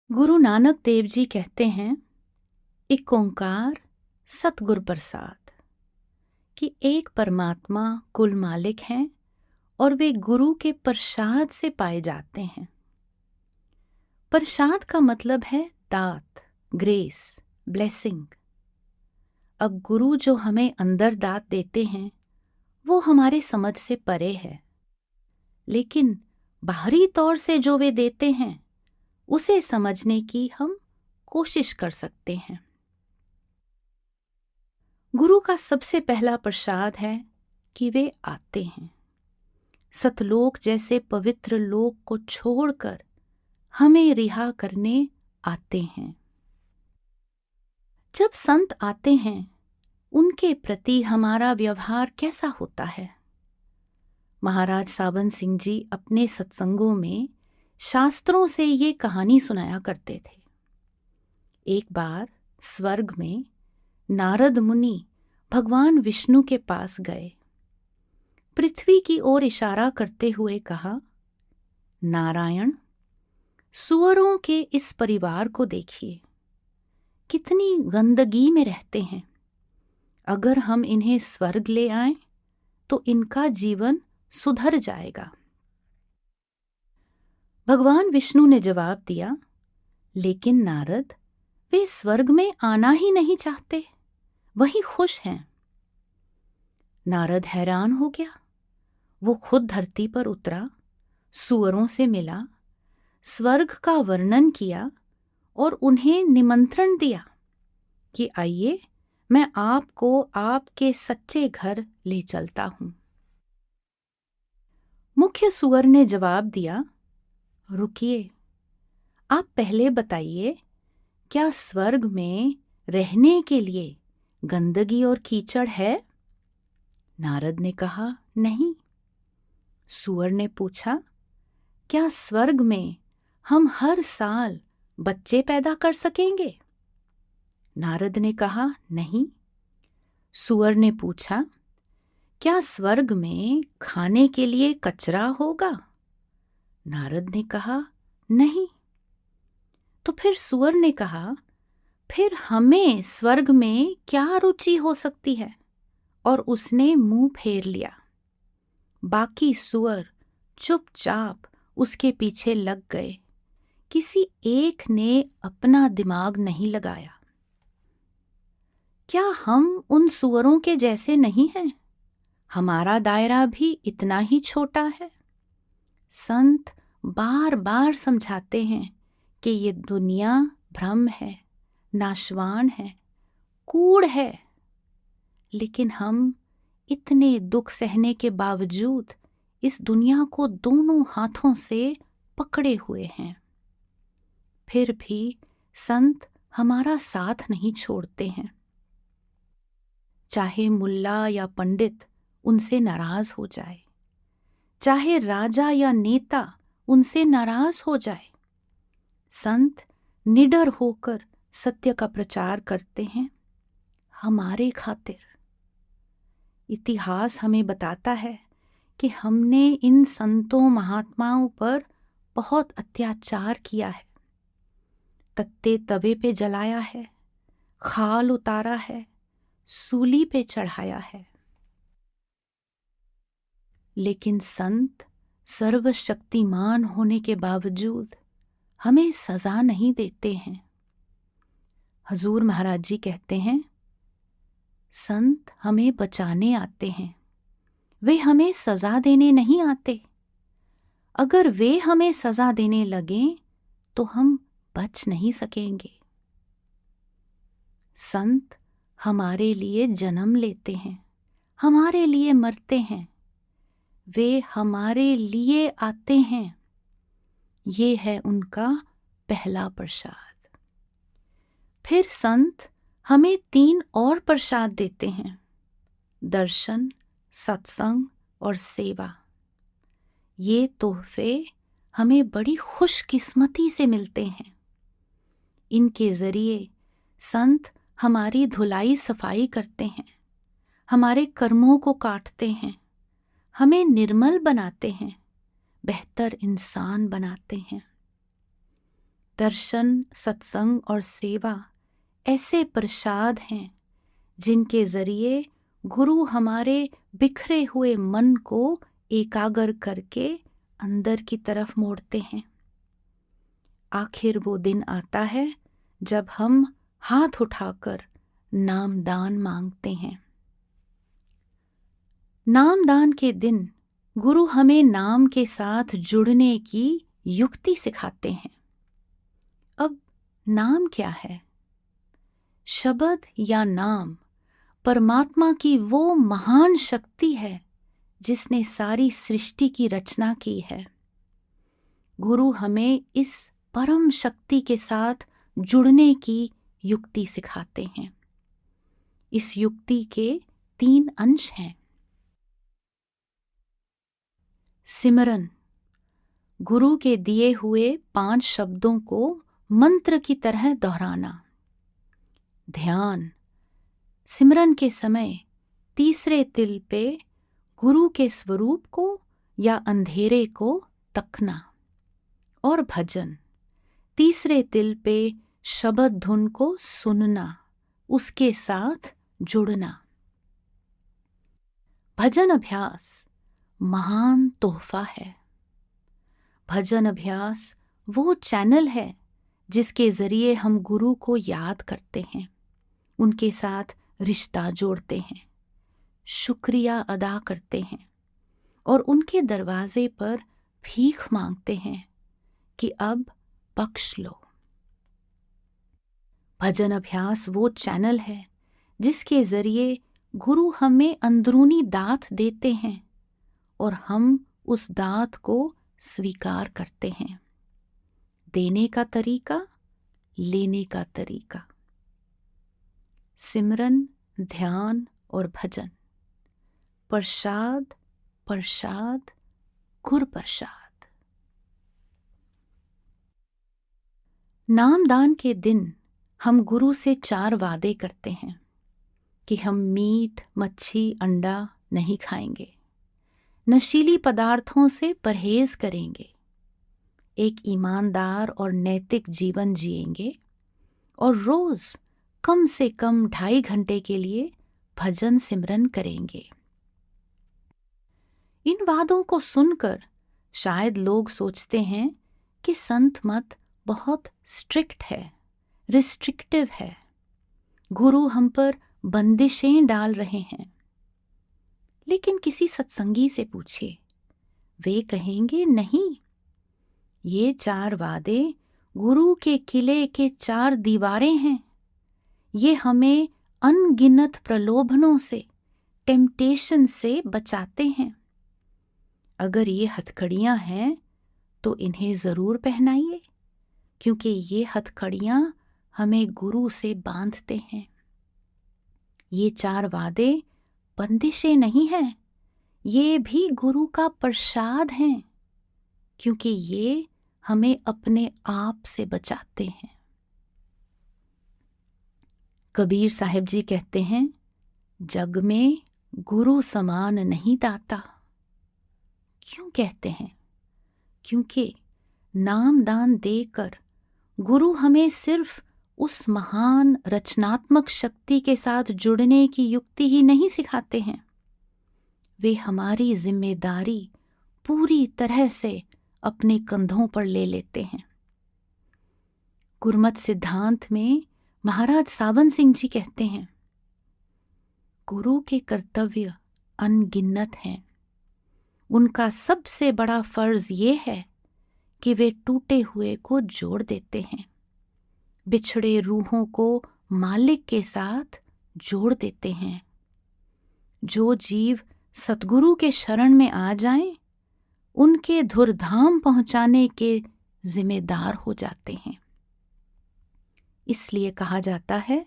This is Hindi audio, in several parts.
गुरु नानक देव जी कहते हैं, एक ओंकार सतगुर प्रसाद, कि एक परमात्मा कुल मालिक हैं और वे गुरु के प्रसाद से पाए जाते हैं। प्रसाद का मतलब है दात, ग्रेस, ब्लेसिंग। अब गुरु जो हमें अंदर दात देते हैं वो हमारे समझ से परे है, लेकिन बाहरी तौर से जो वे देते हैं उसे समझने की हम कोशिश कर सकते हैं। गुरु का सबसे पहला प्रसाद है कि वे आते हैं, सतलोक जैसे पवित्र लोक को छोड़कर हमें रिहा करने आते हैं। जब संत आते हैं उनके प्रति हमारा व्यवहार कैसा होता है? महाराज सावन सिंह जी अपने सत्संगों में शास्त्रों से ये कहानी सुनाया करते थे। एक बार स्वर्ग में नारद मुनि भगवान विष्णु के पास गए। पृथ्वी की ओर इशारा करते हुए कहा, नारायण, सुअरों के इस परिवार को देखिए, कितनी गंदगी में रहते हैं। अगर हम इन्हें स्वर्ग ले आएं तो इनका जीवन सुधर जाएगा। भगवान विष्णु ने जवाब दिया, लेकिन नारद, वे स्वर्ग में आना ही नहीं चाहते, वही खुश हैं। नारद हैरान हो गया। वो खुद धरती पर उतरा, सुअरों से मिला, स्वर्ग का वर्णन किया और उन्हें निमंत्रण दिया कि आइए, मैं आपको आपके सच्चे घर ले चलता हूं। मुख्य सुअर ने जवाब दिया, रुकिए, आप पहले बताइए, क्या स्वर्ग में रहने के लिए गंदगी और कीचड़ है? नारद ने कहा, नहीं। सुअर ने पूछा, क्या स्वर्ग में हम हर साल बच्चे पैदा कर सकेंगे? नारद ने कहा, नहीं। सुअर ने पूछा, क्या स्वर्ग में खाने के लिए कचरा होगा? नारद ने कहा, नहीं। तो फिर सुअर ने कहा, फिर हमें स्वर्ग में क्या रुचि हो सकती है? और उसने मुंह फेर लिया। बाकी सुअर चुपचाप उसके पीछे लग गए। किसी एक ने अपना दिमाग नहीं लगाया। क्या हम उन सुअरों के जैसे नहीं हैं? हमारा दायरा भी इतना ही छोटा है। संत बार बार समझाते हैं कि ये दुनिया भ्रम है, नाशवान है, कूड़ है, लेकिन हम इतने दुख सहने के बावजूद इस दुनिया को दोनों हाथों से पकड़े हुए हैं। फिर भी संत हमारा साथ नहीं छोड़ते हैं। चाहे मुल्ला या पंडित उनसे नाराज हो जाए, चाहे राजा या नेता उनसे नाराज हो जाए, संत निडर होकर सत्य का प्रचार करते हैं हमारे खातिर। इतिहास हमें बताता है कि हमने इन संतों महात्माओं पर बहुत अत्याचार किया है, तत्ते तवे पे जलाया है, खाल उतारा है, सूली पे चढ़ाया है। लेकिन संत सर्वशक्तिमान होने के बावजूद हमें सजा नहीं देते हैं। हजूर महाराज जी कहते हैं, संत हमें बचाने आते हैं, वे हमें सजा देने नहीं आते। अगर वे हमें सजा देने लगें तो हम बच नहीं सकेंगे। संत हमारे लिए जन्म लेते हैं, हमारे लिए मरते हैं, वे हमारे लिए आते हैं। ये है उनका पहला प्रसाद। फिर संत हमें 3 और प्रसाद देते हैं, दर्शन, सत्संग और सेवा। ये तोहफे हमें बड़ी खुशकिस्मती से मिलते हैं। इनके जरिए संत हमारी धुलाई सफाई करते हैं, हमारे कर्मों को काटते हैं, हमें निर्मल बनाते हैं, बेहतर इंसान बनाते हैं। दर्शन, सत्संग और सेवा ऐसे प्रसाद हैं जिनके जरिए गुरु हमारे बिखरे हुए मन को एकाग्र करके अंदर की तरफ मोड़ते हैं। आखिर वो दिन आता है जब हम हाथ उठाकर नामदान मांगते हैं। नामदान के दिन गुरु हमें नाम के साथ जुड़ने की युक्ति सिखाते हैं। अब नाम क्या है? शब्द या नाम परमात्मा की वो महान शक्ति है जिसने सारी सृष्टि की रचना की है। गुरु हमें इस परम शक्ति के साथ जुड़ने की युक्ति सिखाते हैं। इस युक्ति के 3 अंश हैं। सिमरन, गुरु के दिए हुए 5 शब्दों को मंत्र की तरह दोहराना। ध्यान, सिमरन के समय तीसरे तिल पे गुरु के स्वरूप को या अंधेरे को तकना। और भजन, तीसरे तिल पे शब्द धुन को सुनना, उसके साथ जुड़ना। भजन अभ्यास महान तोहफा है। भजन अभ्यास वो चैनल है जिसके जरिए हम गुरु को याद करते हैं, उनके साथ रिश्ता जोड़ते हैं, शुक्रिया अदा करते हैं और उनके दरवाजे पर भीख मांगते हैं कि अब बख्श लो। भजन अभ्यास वो चैनल है जिसके जरिए गुरु हमें अंदरूनी दात देते हैं और हम उस दात को स्वीकार करते हैं। देने का तरीका, लेने का तरीका। सिमरन, ध्यान और भजन, प्रसाद प्रसाद गुर प्रसाद। नामदान के दिन हम गुरु से 4 वादे करते हैं कि हम मीट, मच्छी, अंडा नहीं खाएंगे, नशीली पदार्थों से परहेज करेंगे, एक ईमानदार और नैतिक जीवन जिएंगे और रोज कम से कम 2.5 घंटे के लिए भजन सिमरन करेंगे। इन वादों को सुनकर शायद लोग सोचते हैं कि संत मत बहुत स्ट्रिक्ट है, रिस्ट्रिक्टिव है, गुरु हम पर बंदिशें डाल रहे हैं। लेकिन किसी सत्संगी से पूछिए, वे कहेंगे नहीं, ये 4 वादे गुरु के किले के 4 दीवारें हैं। ये हमें अनगिनत प्रलोभनों से, टेम्पटेशन से बचाते हैं। अगर ये हथकड़ियां हैं तो इन्हें जरूर पहनाइए, क्योंकि ये हथकड़ियां हमें गुरु से बांधते हैं। ये 4 वादे बंदिशें नहीं हैं, ये भी गुरु का प्रसाद हैं, क्योंकि ये हमें अपने आप से बचाते हैं। कबीर साहिब जी कहते हैं, जग में गुरु समान नहीं दाता। क्यों कहते हैं? क्योंकि नामदान देकर गुरु हमें सिर्फ उस महान रचनात्मक शक्ति के साथ जुड़ने की युक्ति ही नहीं सिखाते हैं, वे हमारी जिम्मेदारी पूरी तरह से अपने कंधों पर ले लेते हैं। गुरमत सिद्धांत में महाराज सावन सिंह जी कहते हैं, गुरु के कर्तव्य अनगिनत हैं। उनका सबसे बड़ा फर्ज ये है कि वे टूटे हुए को जोड़ देते हैं, बिछड़े रूहों को मालिक के साथ जोड़ देते हैं। जो जीव सतगुरु के शरण में आ जाएं, उनके धुरधाम पहुंचाने के जिम्मेदार हो जाते हैं। इसलिए कहा जाता है,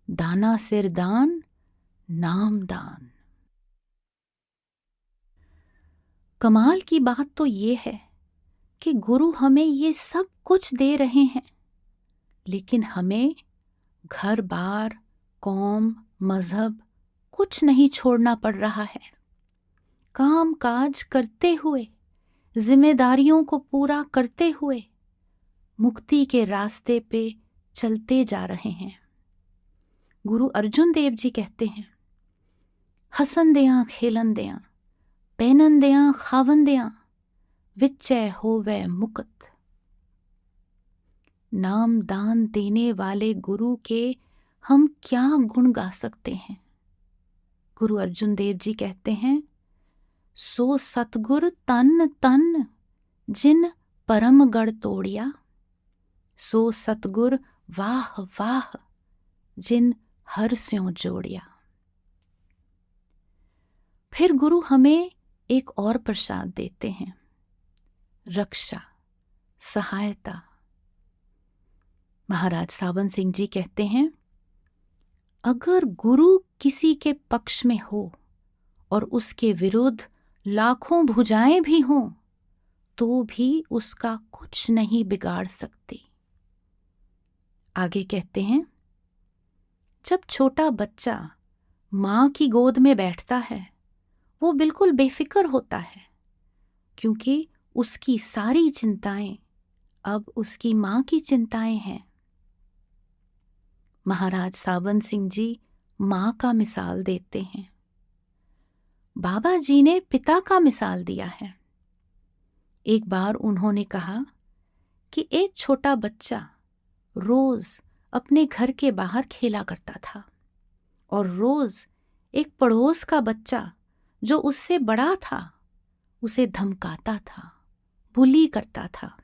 दाना सिर दान, नाम दान। कमाल की बात तो ये है कि गुरु हमें ये सब कुछ दे रहे हैं, लेकिन हमें घर बार, कौम, मजहब कुछ नहीं छोड़ना पड़ रहा है। काम काज करते हुए, जिम्मेदारियों को पूरा करते हुए मुक्ति के रास्ते पे चलते जा रहे हैं। गुरु अर्जुन देव जी कहते हैं, हसंदियां खेलंदियां पैनंदियां खावंदियां विचय होवे मुकत। नाम दान देने वाले गुरु के हम क्या गुण गा सकते हैं। गुरु अर्जुन देव जी कहते हैं, सो सतगुर तन तन जिन परम गढ़ तोड़िया, सो सतगुर वाह वाह जिन हर स्यों जोड़िया। फिर गुरु हमें एक और प्रसाद देते हैं, रक्षा, सहायता। महाराज सावन सिंह जी कहते हैं, अगर गुरु किसी के पक्ष में हो और उसके विरुद्ध लाखों भुजाएं भी हों तो भी उसका कुछ नहीं बिगाड़ सकती। आगे कहते हैं, जब छोटा बच्चा मां की गोद में बैठता है वो बिल्कुल बेफिक्र होता है, क्योंकि उसकी सारी चिंताएं अब उसकी मां की चिंताएं हैं। महाराज सावन सिंह जी मां का मिसाल देते हैं। बाबा जी ने पिता का मिसाल दिया है। एक बार उन्होंने कहा कि एक छोटा बच्चा रोज अपने घर के बाहर खेला करता था और रोज एक पड़ोस का बच्चा जो उससे बड़ा था उसे धमकाता था, बुली करता था।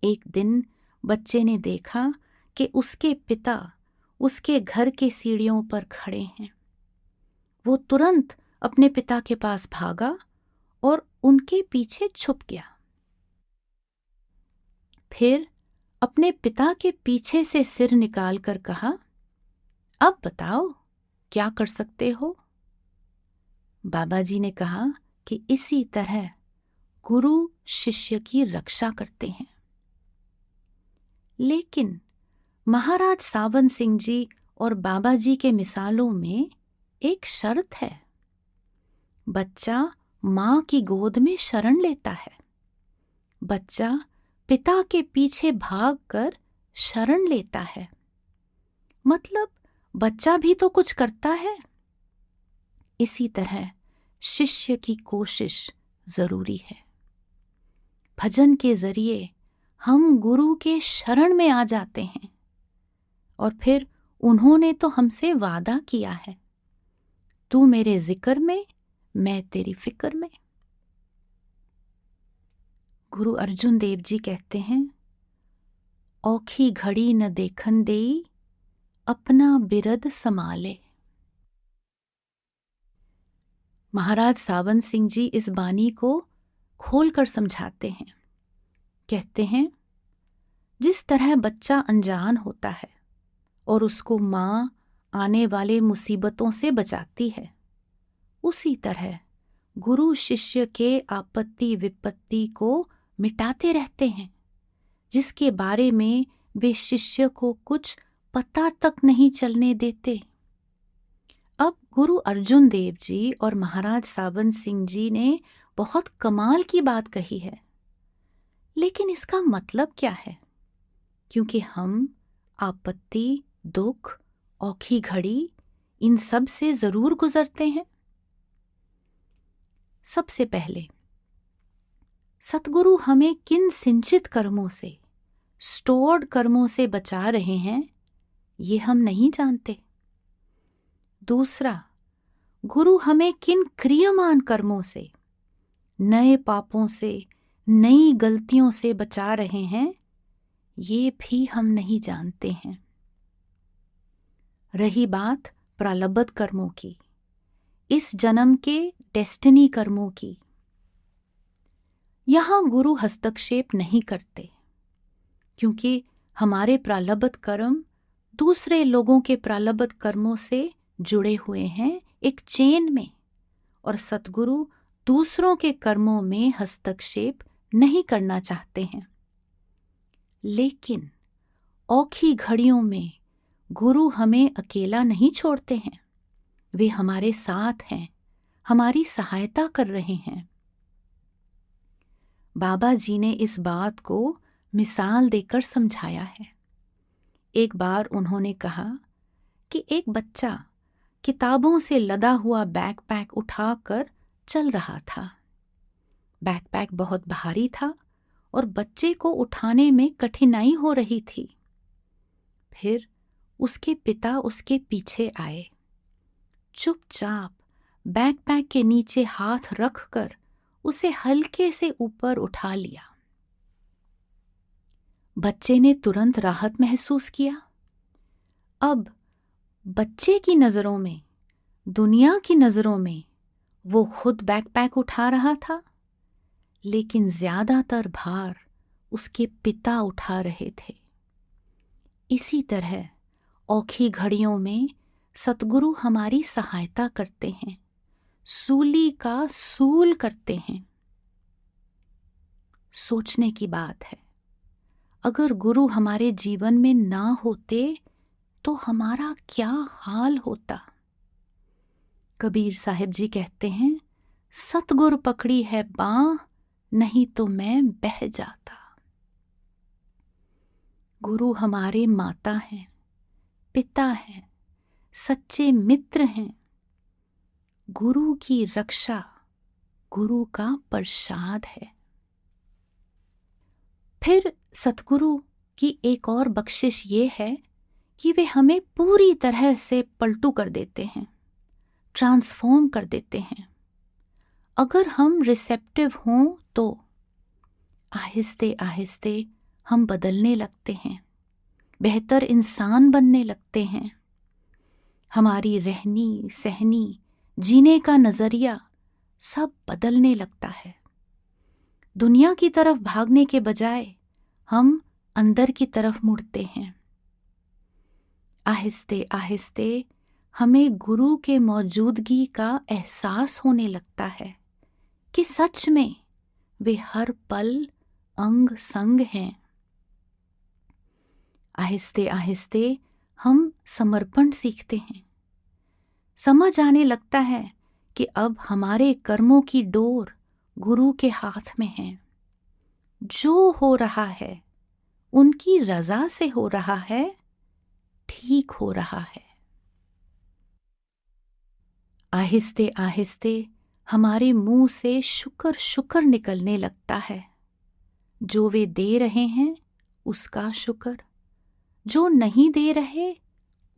एक दिन बच्चे ने देखा कि उसके पिता उसके घर के सीढ़ियों पर खड़े हैं। वो तुरंत अपने पिता के पास भागा और उनके पीछे छुप गया। फिर अपने पिता के पीछे से सिर निकालकर कहा, अब बताओ क्या कर सकते हो। बाबा जी ने कहा कि इसी तरह गुरु शिष्य की रक्षा करते हैं। लेकिन महाराज सावन सिंह जी और बाबा जी के मिसालों में एक शर्त है। बच्चा मां की गोद में शरण लेता है। बच्चा पिता के पीछे भागकर शरण लेता है। मतलब बच्चा भी तो कुछ करता है। इसी तरह शिष्य की कोशिश जरूरी है। भजन के जरिए हम गुरु के शरण में आ जाते हैं और फिर उन्होंने तो हमसे वादा किया है, तू मेरे जिक्र में, मैं तेरी फिक्र में। गुरु अर्जुन देव जी कहते हैं, औखी घड़ी न देखन देई अपना बिरद समाले। महाराज सावन सिंह जी इस बानी को खोलकर समझाते हैं। कहते हैं, जिस तरह बच्चा अनजान होता है और उसको मां आने वाले मुसीबतों से बचाती है, उसी तरह गुरु शिष्य के आपत्ति विपत्ति को मिटाते रहते हैं, जिसके बारे में वे शिष्य को कुछ पता तक नहीं चलने देते। अब गुरु अर्जुन देव जी और महाराज सावन सिंह जी ने बहुत कमाल की बात कही है, लेकिन इसका मतलब क्या है? क्योंकि हम आपत्ति, दुख, औखी घड़ी इन सब से जरूर गुजरते हैं। सबसे पहले सतगुरु हमें किन सिंचित कर्मों से, स्टोर्ड कर्मों से बचा रहे हैं, ये हम नहीं जानते। दूसरा, गुरु हमें किन क्रियमान कर्मों से, नए पापों से, नई गलतियों से बचा रहे हैं, ये भी हम नहीं जानते हैं। रही बात प्रालब्ध कर्मों की, इस जन्म के डेस्टिनी कर्मों की, यहां गुरु हस्तक्षेप नहीं करते, क्योंकि हमारे प्रालब्ध कर्म दूसरे लोगों के प्रालब्ध कर्मों से जुड़े हुए हैं एक चेन में, और सतगुरु दूसरों के कर्मों में हस्तक्षेप नहीं करना चाहते हैं। लेकिन औखी घड़ियों में गुरु हमें अकेला नहीं छोड़ते हैं। वे हमारे साथ हैं, हमारी सहायता कर रहे हैं। बाबा जी ने इस बात को मिसाल देकर समझाया है। एक बार उन्होंने कहा कि एक बच्चा किताबों से लदा हुआ बैकपैक उठाकर चल रहा था। बैकपैक बहुत भारी था और बच्चे को उठाने में कठिनाई हो रही थी। फिर उसके पिता उसके पीछे आए। चुपचाप बैकपैक के नीचे हाथ रखकर उसे हल्के से ऊपर उठा लिया। बच्चे ने तुरंत राहत महसूस किया। अब बच्चे की नज़रों में, दुनिया की नज़रों में वो खुद बैकपैक उठा रहा था, लेकिन ज्यादातर भार उसके पिता उठा रहे थे। इसी तरह औखी घड़ियों में सतगुरु हमारी सहायता करते हैं, सूली का सूल करते हैं। सोचने की बात है, अगर गुरु हमारे जीवन में ना होते तो हमारा क्या हाल होता। कबीर साहिब जी कहते हैं, सतगुर पकड़ी है बांह, नहीं तो मैं बह जाता। गुरु हमारे माता हैं, पिता हैं, सच्चे मित्र हैं। गुरु की रक्षा गुरु का प्रसाद है। फिर सतगुरु की एक और बख्शिश ये है कि वे हमें पूरी तरह से पलटू कर देते हैं, ट्रांसफॉर्म कर देते हैं। अगर हम रिसेप्टिव हों तो आहिस्ते आहिस्ते हम बदलने लगते हैं, बेहतर इंसान बनने लगते हैं। हमारी रहनी सहनी, जीने का नजरिया सब बदलने लगता है। दुनिया की तरफ भागने के बजाय हम अंदर की तरफ मुड़ते हैं। आहिस्ते आहिस्ते हमें गुरु के मौजूदगी का एहसास होने लगता है कि सच में वे हर पल अंग संग हैं। आहिस्ते आहिस्ते हम समर्पण सीखते हैं। समझ आने लगता है कि अब हमारे कर्मों की डोर गुरु के हाथ में है। जो हो रहा है उनकी रजा से हो रहा है, ठीक हो रहा है। आहिस्ते आहिस्ते हमारे मुंह से शुक्र शुक्र निकलने लगता है। जो वे दे रहे हैं उसका शुक्र, जो नहीं दे रहे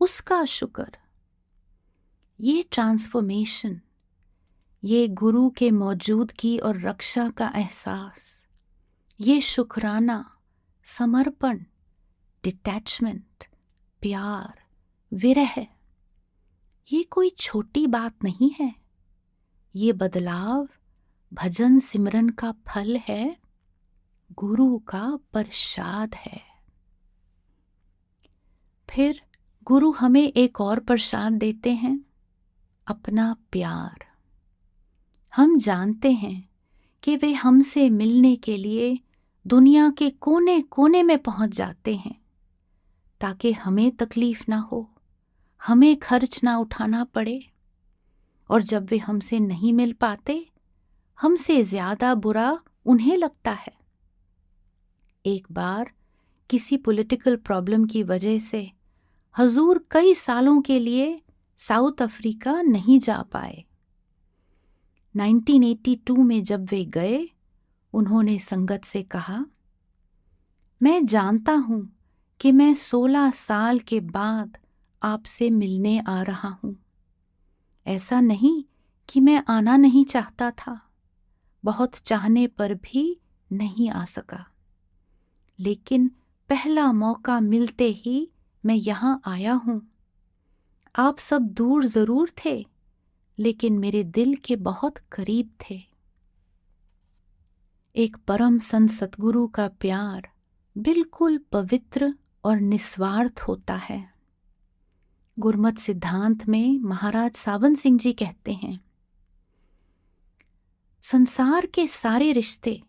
उसका शुक्र। ये ट्रांसफॉर्मेशन, ये गुरु के मौजूदगी और रक्षा का एहसास, ये शुक्राना, समर्पण, डिटैचमेंट, प्यार, विरह, ये कोई छोटी बात नहीं है। ये बदलाव भजन सिमरन का फल है, गुरु का प्रसाद है। फिर गुरु हमें एक और प्रसाद देते हैं, अपना प्यार। हम जानते हैं कि वे हमसे मिलने के लिए दुनिया के कोने कोने में पहुंच जाते हैं ताकि हमें तकलीफ ना हो, हमें खर्च ना उठाना पड़े। और जब वे हमसे नहीं मिल पाते, हमसे ज्यादा बुरा उन्हें लगता है। एक बार किसी पॉलिटिकल प्रॉब्लम की वजह से हजूर कई सालों के लिए साउथ अफ्रीका नहीं जा पाए। 1982 में जब वे गए, उन्होंने संगत से कहा, मैं जानता हूं कि मैं 16 साल के बाद आपसे मिलने आ रहा हूं। ऐसा नहीं कि मैं आना नहीं चाहता था, बहुत चाहने पर भी नहीं आ सका, लेकिन पहला मौका मिलते ही मैं यहां आया हूं। आप सब दूर जरूर थे, लेकिन मेरे दिल के बहुत करीब थे। एक परम संत सतगुरु का प्यार बिल्कुल पवित्र और निस्वार्थ होता है। गुरमत सिद्धांत में महाराज सावन सिंह जी कहते हैं, संसार के सारे रिश्ते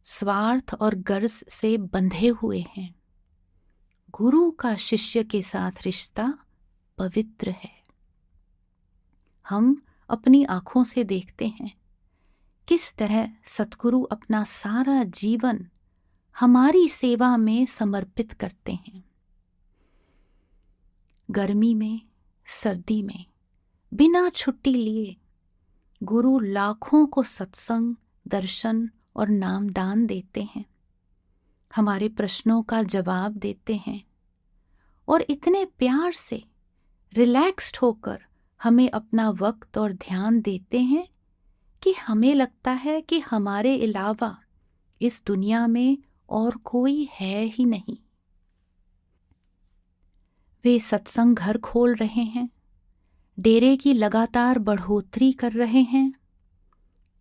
स्वार्थ और गर्ज से बंधे हुए हैं। गुरु का शिष्य के साथ रिश्ता पवित्र है। हम अपनी आंखों से देखते हैं किस तरह सतगुरु अपना सारा जीवन हमारी सेवा में समर्पित करते हैं। गर्मी में, सर्दी में, बिना छुट्टी लिए गुरु लाखों को सत्संग, दर्शन और नामदान देते हैं, हमारे प्रश्नों का जवाब देते हैं और इतने प्यार से रिलैक्स्ड होकर हमें अपना वक्त और ध्यान देते हैं कि हमें लगता है कि हमारे अलावा इस दुनिया में और कोई है ही नहीं। वे सत्संग घर खोल रहे हैं, डेरे की लगातार बढ़ोतरी कर रहे हैं,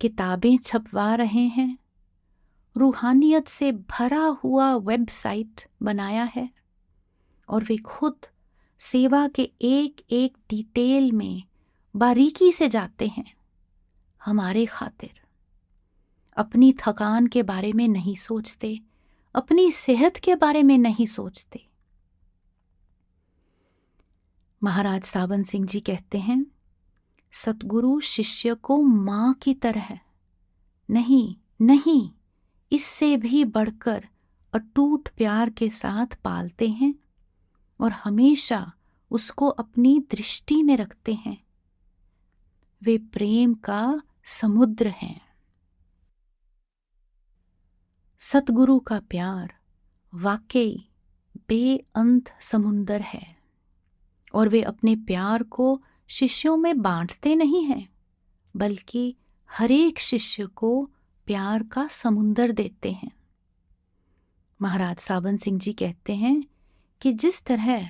किताबें छपवा रहे हैं, रूहानियत से भरा हुआ वेबसाइट बनाया है और वे खुद सेवा के एक एक डिटेल में बारीकी से जाते हैं हमारे खातिर। अपनी थकान के बारे में नहीं सोचते, अपनी सेहत के बारे में नहीं सोचते। महाराज सावन सिंह जी कहते हैं, सतगुरु शिष्य को मां की तरह नहीं नहीं, इससे भी बढ़कर अटूट प्यार के साथ पालते हैं और हमेशा उसको अपनी दृष्टि में रखते हैं। वे प्रेम का समुद्र हैं। सतगुरु का प्यार वाकई बेअंत समुंदर है और वे अपने प्यार को शिष्यों में बांटते नहीं हैं, बल्कि हर एक शिष्य को प्यार का समुंदर देते हैं। महाराज सावन सिंह जी कहते हैं कि जिस तरह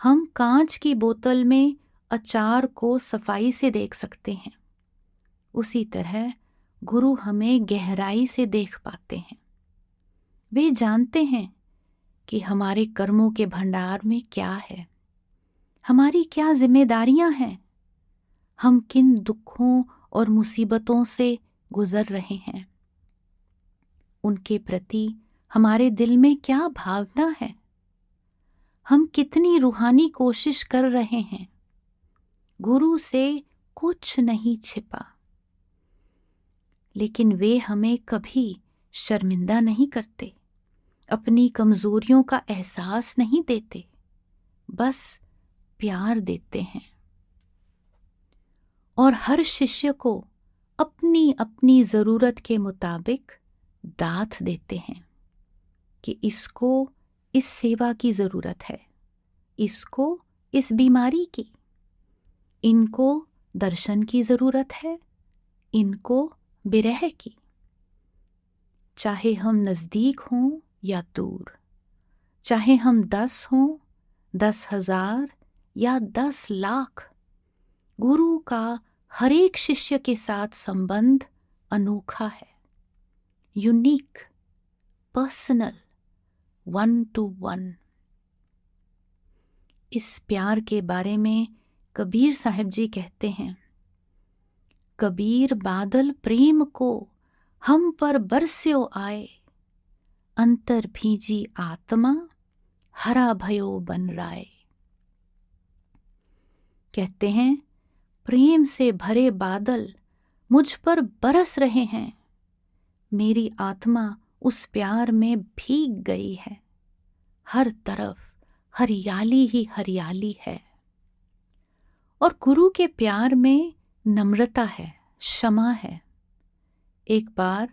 हम कांच की बोतल में अचार को सफाई से देख सकते हैं, उसी तरह गुरु हमें गहराई से देख पाते हैं। वे जानते हैं कि हमारे कर्मों के भंडार में क्या है, हमारी क्या जिम्मेदारियां हैं, हम किन दुखों और मुसीबतों से गुजर रहे हैं, उनके प्रति हमारे दिल में क्या भावना है, हम कितनी रूहानी कोशिश कर रहे हैं। गुरु से कुछ नहीं छिपा, लेकिन वे हमें कभी शर्मिंदा नहीं करते, अपनी कमजोरियों का एहसास नहीं देते, बस प्यार देते हैं और हर शिष्य को अपनी अपनी जरूरत के मुताबिक दात देते हैं कि इसको इस सेवा की जरूरत है, इसको इस बीमारी की, इनको दर्शन की जरूरत है, इनको बिरह की। चाहे हम नजदीक हों या दूर, चाहे हम 10 हों, 10,000 या 10 लाख, गुरु का हर एक शिष्य के साथ संबंध अनोखा है, यूनिक, पर्सनल, 1 to 1। इस प्यार के बारे में कबीर साहब जी कहते हैं, कबीर बादल प्रेम को हम पर बरस्यो आए, अंतर भीजी आत्मा हरा भयो बन राय। कहते हैं, प्रेम से भरे बादल मुझ पर बरस रहे हैं, मेरी आत्मा उस प्यार में भीग गई है, हर तरफ हरियाली ही हरियाली है। और गुरु के प्यार में नम्रता है, क्षमा है। एक बार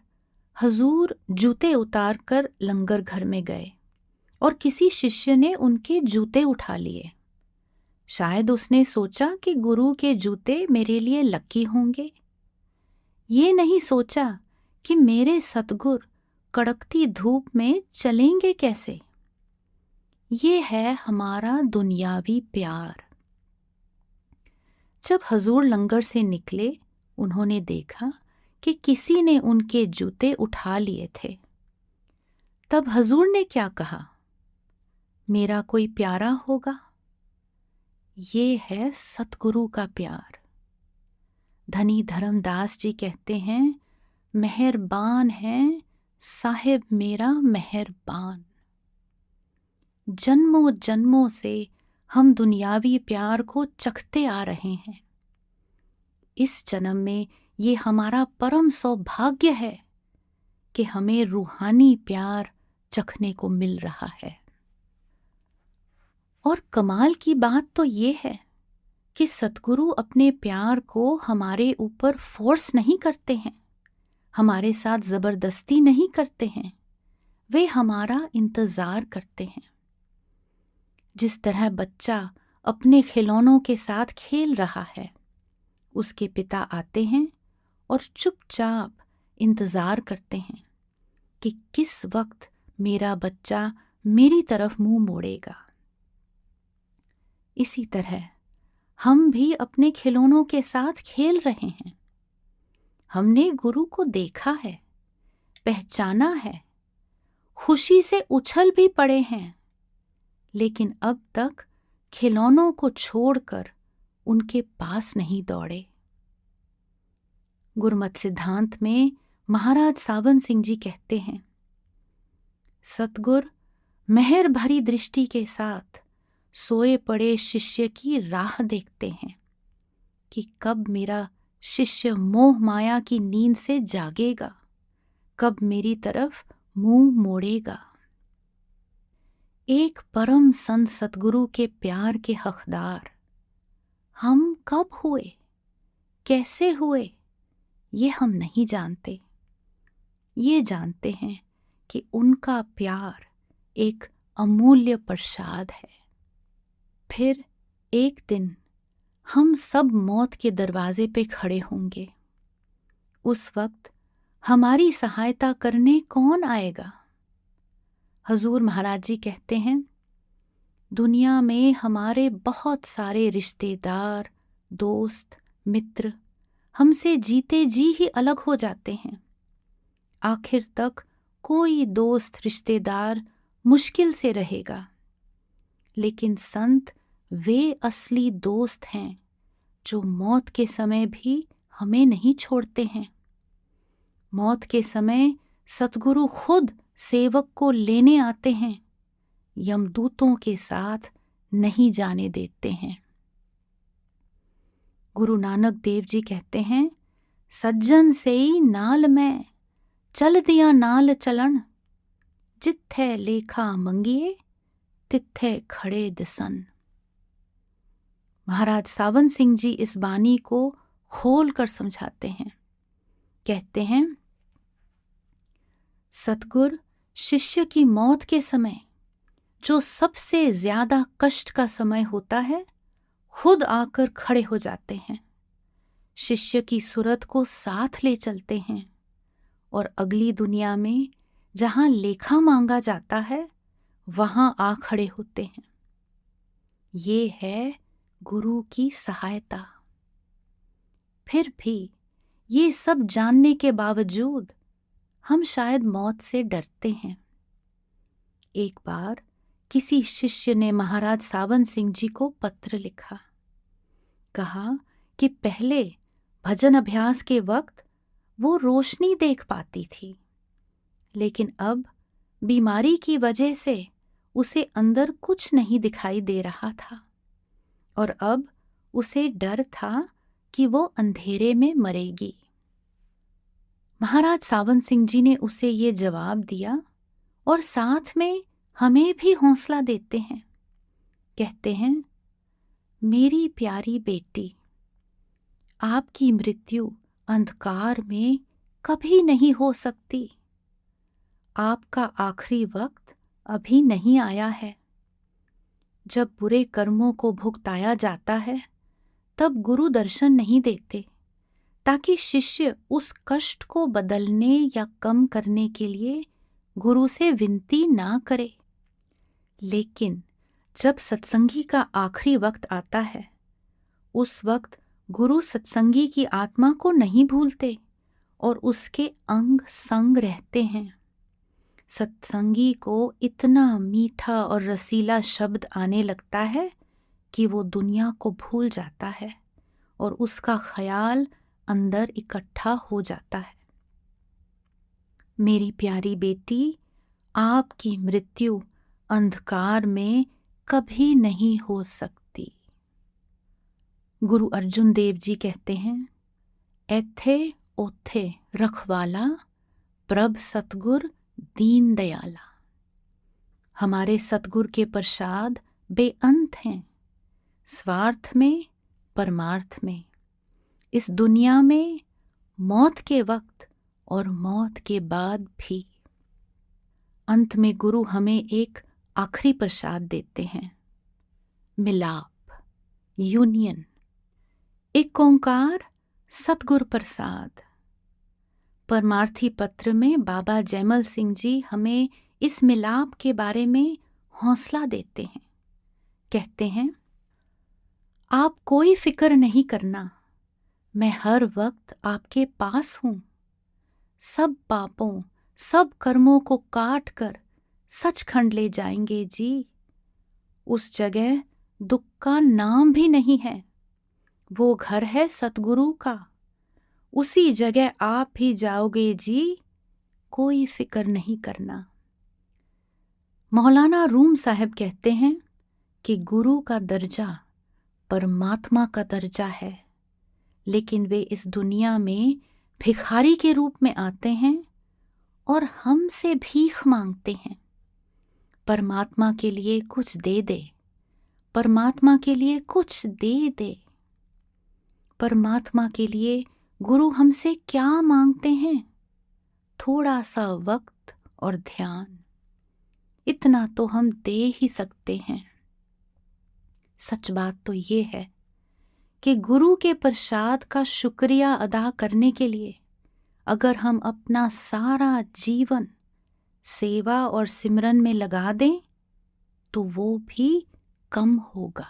हजूर जूते उतार कर लंगर घर में गए और किसी शिष्य ने उनके जूते उठा लिए। शायद उसने सोचा कि गुरु के जूते मेरे लिए लकी होंगे। ये नहीं सोचा कि मेरे सतगुर कड़कती धूप में चलेंगे कैसे। ये है हमारा दुनियावी प्यार। जब हजूर लंगर से निकले, उन्होंने देखा कि किसी ने उनके जूते उठा लिए थे। तब हजूर ने क्या कहा, मेरा कोई प्यारा होगा। ये है सतगुरु का प्यार। धनी धर्मदास जी कहते हैं, मेहरबान है साहिब मेरा मेहरबान। जन्मों जन्मों से हम दुनियावी प्यार को चखते आ रहे हैं। इस जन्म में ये हमारा परम सौभाग्य है कि हमें रूहानी प्यार चखने को मिल रहा है। और कमाल की बात तो ये है कि सतगुरु अपने प्यार को हमारे ऊपर फोर्स नहीं करते हैं, हमारे साथ जबरदस्ती नहीं करते हैं, वे हमारा इंतजार करते हैं। जिस तरह बच्चा अपने खिलौनों के साथ खेल रहा है, उसके पिता आते हैं और चुपचाप इंतजार करते हैं कि किस वक्त मेरा बच्चा मेरी तरफ मुंह मोड़ेगा। इसी तरह हम भी अपने खिलौनों के साथ खेल रहे हैं। हमने गुरु को देखा है, पहचाना है, खुशी से उछल भी पड़े हैं, लेकिन अब तक खिलौनों को छोड़कर उनके पास नहीं दौड़े। गुरमत सिद्धांत में महाराज सावन सिंह जी कहते हैं, सतगुर मेहर भरी दृष्टि के साथ सोए पड़े शिष्य की राह देखते हैं कि कब मेरा शिष्य मोह माया की नींद से जागेगा, कब मेरी तरफ मुंह मोड़ेगा। एक परम संत सतगुरु के प्यार के हकदार हम कब हुए, कैसे हुए, ये हम नहीं जानते। ये जानते हैं कि उनका प्यार एक अमूल्य प्रसाद है। फिर एक दिन हम सब मौत के दरवाजे पे खड़े होंगे। उस वक्त हमारी सहायता करने कौन आएगा? हजूर महाराज जी कहते हैं, दुनिया में हमारे बहुत सारे रिश्तेदार, दोस्त, मित्र हमसे जीते जी ही अलग हो जाते हैं। आखिर तक कोई दोस्त रिश्तेदार मुश्किल से रहेगा, लेकिन संत वे असली दोस्त हैं जो मौत के समय भी हमें नहीं छोड़ते हैं। मौत के समय सतगुरु खुद सेवक को लेने आते हैं, यमदूतों के साथ नहीं जाने देते हैं। गुरु नानक देव जी कहते हैं, सज्जन सेई नाल मैं चल दिया नाल चलन, जित्थे लेखा मंगिए तित्थे खड़े दिसन। महाराज सावन सिंह जी इस बानी को खोल कर समझाते हैं। कहते हैं, सतगुर शिष्य की मौत के समय जो सबसे ज्यादा कष्ट का समय होता है, खुद आकर खड़े हो जाते हैं, शिष्य की सूरत को साथ ले चलते हैं और अगली दुनिया में जहां लेखा मांगा जाता है वहां आ खड़े होते हैं। ये है गुरु की सहायता। फिर भी ये सब जानने के बावजूद हम शायद मौत से डरते हैं। एक बार किसी शिष्य ने महाराज सावन सिंह जी को पत्र लिखा। कहा कि पहले भजन अभ्यास के वक्त वो रोशनी देख पाती थी, लेकिन अब बीमारी की वजह से उसे अंदर कुछ नहीं दिखाई दे रहा था और अब उसे डर था कि वो अंधेरे में मरेगी। महाराज सावन सिंह जी ने उसे ये जवाब दिया और साथ में हमें भी हौसला देते हैं। कहते हैं, मेरी प्यारी बेटी, आपकी मृत्यु अंधकार में कभी नहीं हो सकती। आपका आखिरी वक्त अभी नहीं आया है। जब बुरे कर्मों को भुगताया जाता है तब गुरु दर्शन नहीं देते, ताकि शिष्य उस कष्ट को बदलने या कम करने के लिए गुरु से विनती ना करे। लेकिन जब सत्संगी का आखिरी वक्त आता है, उस वक्त गुरु सत्संगी की आत्मा को नहीं भूलते और उसके अंग संग रहते हैं। सत्संगी को इतना मीठा और रसीला शब्द आने लगता है कि वो दुनिया को भूल जाता है और उसका ख्याल अंदर इकट्ठा हो जाता है। मेरी प्यारी बेटी, आपकी मृत्यु अंधकार में कभी नहीं हो सकती। गुरु अर्जुन देव जी कहते हैं, एथे ओथे रखवाला, प्रभ सतगुर दीन दयाला। हमारे सतगुरु के प्रसाद बेअंत हैं, स्वार्थ में, परमार्थ में, इस दुनिया में, मौत के वक्त और मौत के बाद भी। अंत में गुरु हमें एक आखिरी प्रसाद देते हैं, मिलाप, यूनियन, एक ओंकार सतगुरु प्रसाद। परमार्थी पत्र में बाबा जैमल सिंह जी हमें इस मिलाप के बारे में हौसला देते हैं। कहते हैं, आप कोई फिक्र नहीं करना, मैं हर वक्त आपके पास हूँ। सब पापों, सब कर्मों को काट कर सचखंड ले जाएंगे जी। उस जगह दुख का नाम भी नहीं है, वो घर है सतगुरु का। उसी जगह आप भी जाओगे जी, कोई फिक्र नहीं करना। मौलाना रूम साहब कहते हैं कि गुरु का दर्जा परमात्मा का दर्जा है, लेकिन वे इस दुनिया में भिखारी के रूप में आते हैं और हमसे भीख मांगते हैं। परमात्मा के लिए कुछ दे दे, परमात्मा के लिए कुछ दे दे। परमात्मा के लिए गुरु हमसे क्या मांगते हैं? थोड़ा सा वक्त और ध्यान, इतना तो हम दे ही सकते हैं। सच बात तो ये है कि गुरु के प्रसाद का शुक्रिया अदा करने के लिए अगर हम अपना सारा जीवन सेवा और सिमरन में लगा दें तो वो भी कम होगा।